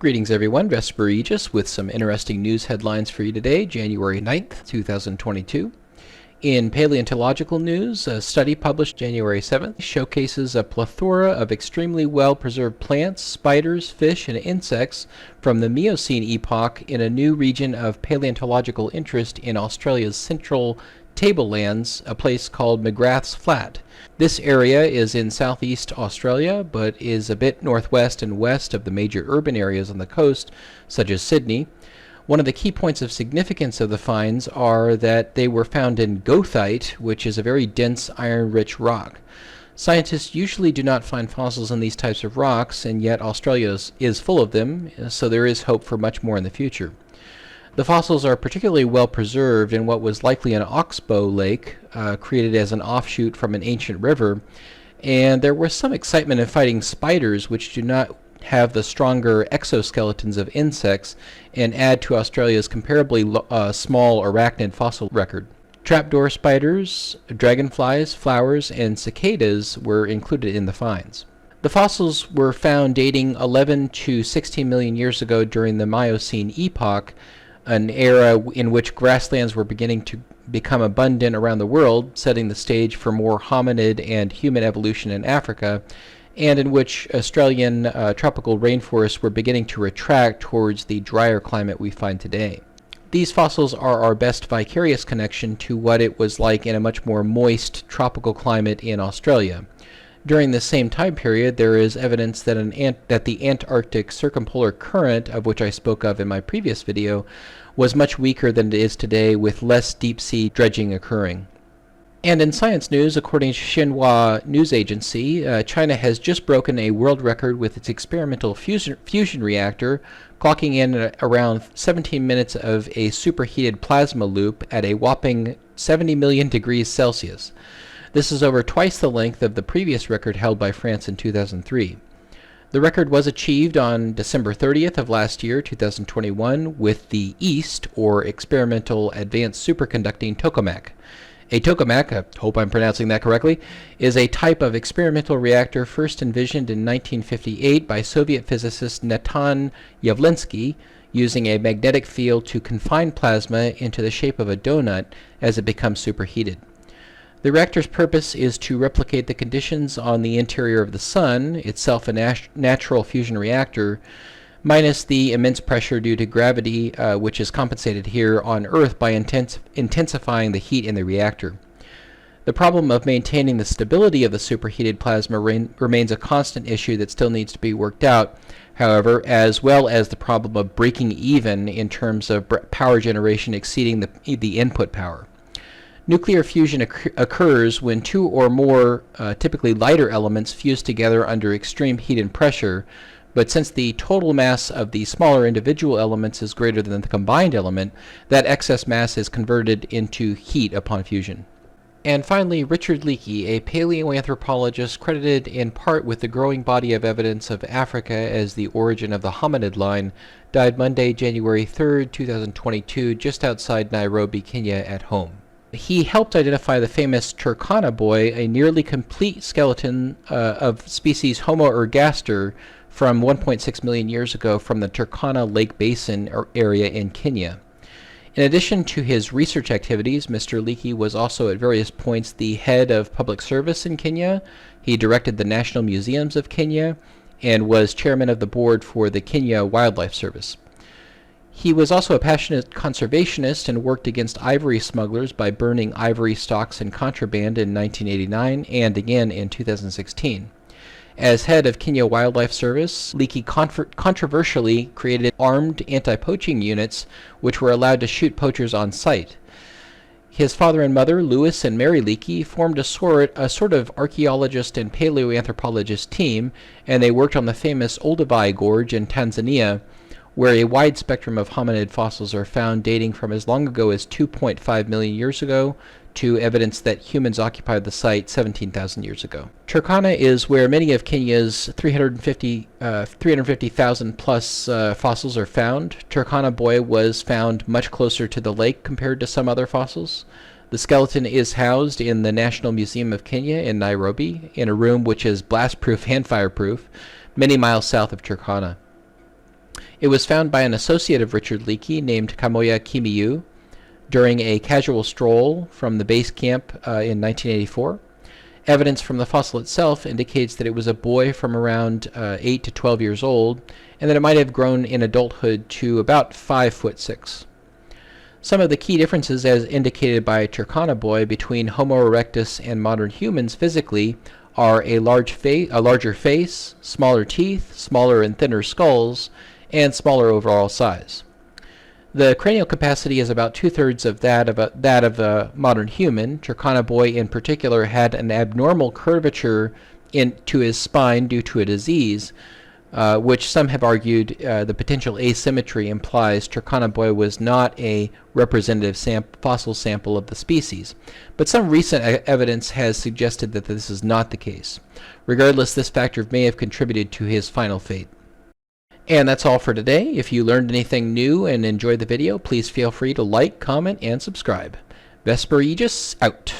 Greetings everyone, VesperAegis with some interesting news headlines for you today, January 9th, 2022. In paleontological news, a study published January 7th showcases a plethora of extremely well-preserved plants, spiders, fish, and insects from the Miocene Epoch in a new region of paleontological interest in Australia's central Tablelands, a place called McGraths Flat. This area is in southeast Australia, but is a bit northwest and west of the major urban areas on the coast, such as Sydney. One of the key points of significance of the finds are that they were found in goethite, which is a very dense iron-rich rock. Scientists usually do not find fossils in these types of rocks, and yet Australia is full of them, so there is hope for much more in the future. The fossils are particularly well preserved in what was likely an oxbow lake, created as an offshoot from an ancient river, and there was some excitement in finding spiders which do not have the stronger exoskeletons of insects and add to Australia's comparably small arachnid fossil record. Trapdoor spiders, dragonflies, flowers, and cicadas were included in the finds. The fossils were found dating 11 to 16 million years ago during the Miocene Epoch, an era in which grasslands were beginning to become abundant around the world, setting the stage for more hominid and human evolution in Africa, and in which Australian tropical rainforests were beginning to retract towards the drier climate we find today. These fossils are our best vicarious connection to what it was like in a much more moist tropical climate in Australia. During the same time period, there is evidence that the Antarctic circumpolar current, of which I spoke of in my previous video, was much weaker than it is today, with less deep-sea dredging occurring. And in science news, according to Xinhua news agency, China has just broken a world record with its experimental fusion reactor, clocking in at around 17 minutes of a superheated plasma loop at a whopping 70 million degrees Celsius. This is over twice the length of the previous record held by France in 2003. The record was achieved on December 30th of last year, 2021, with the EAST, or Experimental Advanced Superconducting Tokamak. A tokamak, I hope I'm pronouncing that correctly, is a type of experimental reactor first envisioned in 1958 by Soviet physicist Natan Yavlinsky, using a magnetic field to confine plasma into the shape of a donut as it becomes superheated. The reactor's purpose is to replicate the conditions on the interior of the Sun, itself a natural fusion reactor, minus the immense pressure due to gravity, which is compensated here on Earth by intensifying the heat in the reactor. The problem of maintaining the stability of the superheated plasma remains a constant issue that still needs to be worked out, however, as well as the problem of breaking even in terms of power generation exceeding the input power. Nuclear fusion occurs when two or more, typically lighter elements fuse together under extreme heat and pressure, but since the total mass of the smaller individual elements is greater than the combined element, that excess mass is converted into heat upon fusion. And finally, Richard Leakey, a paleoanthropologist credited in part with the growing body of evidence of Africa as the origin of the hominid line, died Monday, January 3rd, 2022, just outside Nairobi, Kenya, at home. He helped identify the famous Turkana boy, a nearly complete skeleton of species Homo ergaster from 1.6 million years ago from the Turkana Lake Basin area in Kenya. In addition to his research activities, Mr. Leakey was also at various points the head of public service in Kenya. He directed the National Museums of Kenya and was chairman of the board for the Kenya Wildlife Service. He was also a passionate conservationist and worked against ivory smugglers by burning ivory stocks in contraband in 1989 and again in 2016. As head of Kenya Wildlife Service, Leakey controversially created armed anti-poaching units which were allowed to shoot poachers on sight. His father and mother, Louis and Mary Leakey, formed a sort of archaeologist and paleoanthropologist team, and they worked on the famous Olduvai Gorge in Tanzania, where a wide spectrum of hominid fossils are found dating from as long ago as 2.5 million years ago to evidence that humans occupied the site 17,000 years ago. Turkana is where many of Kenya's 350,000 plus fossils are found. Turkana boy was found much closer to the lake compared to some other fossils. The skeleton is housed in the National Museum of Kenya in Nairobi, in a room which is blast-proof and fireproof, many miles south of Turkana. It was found by an associate of Richard Leakey named Kamoya Kimiyu during a casual stroll from the base camp in 1984. Evidence from the fossil itself indicates that it was a boy from around 8 to 12 years old, and that it might have grown in adulthood to about 5'6". Some of the key differences, as indicated by Turkana Boy, between Homo erectus and modern humans physically are a larger face, smaller teeth, smaller and thinner skulls, and smaller overall size. The cranial capacity is about 2/3 of that of a modern human. Turkana Boy in particular had an abnormal curvature to his spine due to a disease, which some have argued the potential asymmetry implies Turkana Boy was not a representative fossil sample of the species. But some recent evidence has suggested that this is not the case. Regardless, this factor may have contributed to his final fate. And that's all for today. If you learned anything new and enjoyed the video, please feel free to like, comment, and subscribe. VesperAegis out.